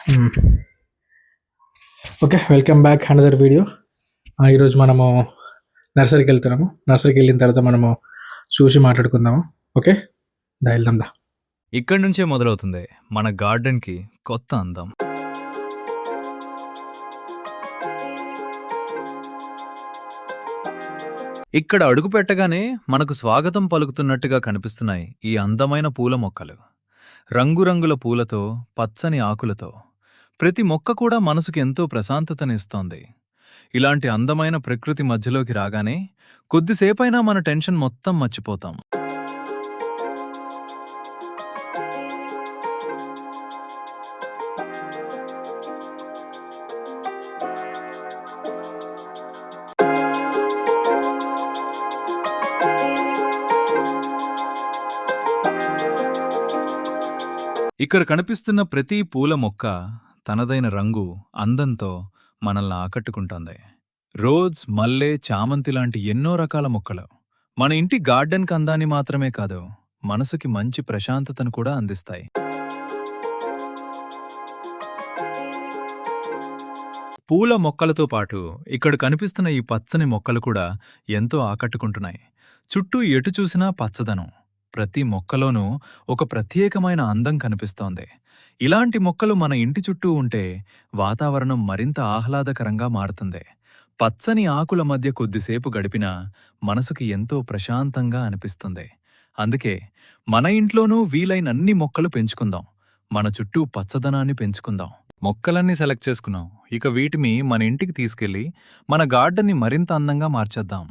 హ్మ్. Okay. Welcome back another video. ఈరోజు మనము నర్సరీకెళ్తున్నాము. నర్సరీకెళ్ళిన తర్వాత మనము చూసి మాట్లాడుకుందాము. ఓకే. ఎళ్దాం దా. ఇక్కడి నుంచే మొదలవుతుంది మన గార్డెన్‌కి కొత్త అందం. ఇక్కడ అడుగు పెట్టగానే మనకు స్వాగతం పలుకుతున్నట్టుగా కనిపిస్తున్నాయి ఈ అందమైన పూల మొక్కలు. రంగురంగుల పూలతో, పచ్చని ఆకులతో. ప్రతి మొక్క కూడా మనసుకు ఎంతో ప్రశాంతతనిస్తోంది. ఇలాంటి అందమైన ప్రకృతి మధ్యలోకి రాగానే కొద్దిసేపైనా మన టెన్షన్ మొత్తం మర్చిపోతాం. ఇక్కడ కనిపిస్తున్న ప్రతి పూల మొక్క తనదైన రంగు, అందంతో మనల్ని ఆకట్టుకుంటోంది. రోజ్, మల్లె, చామంతి లాంటి ఎన్నో రకాల మొక్కలు మన ఇంటి గార్డెన్‌కి అందాన్ని మాత్రమే కాదు, మనసుకి మంచి ప్రశాంతతను కూడా అందిస్తాయి. పూల మొక్కలతో పాటు ఇక్కడ కనిపిస్తున్న ఈ పచ్చని మొక్కలు కూడా ఎంతో ఆకట్టుకుంటున్నాయి. చుట్టూ ఎటు చూసినా పచ్చదనం. ప్రతి మొక్కలోనూ ఒక ప్రత్యేకమైన అందం కనిపిస్తోంది. ఇలాంటి మొక్కలు మన ఇంటి చుట్టూ ఉంటే వాతావరణం మరింత ఆహ్లాదకరంగా మారుతుంది. పచ్చని ఆకుల మధ్య కొద్దిసేపు గడిపినా మనసుకి ఎంతో ప్రశాంతంగా అనిపిస్తుంది. అందుకే మన ఇంట్లోనూ వీలైనన్ని మొక్కలు పెంచుకుందాం. మన చుట్టూ పచ్చదనాన్ని పెంచుకుందాం. మొక్కలన్నీ సెలెక్ట్ చేసుకున్నాం. ఇక వీటిని మన ఇంటికి తీసుకెళ్ళి మన గార్డెన్ని మరింత అందంగా మార్చేద్దాం.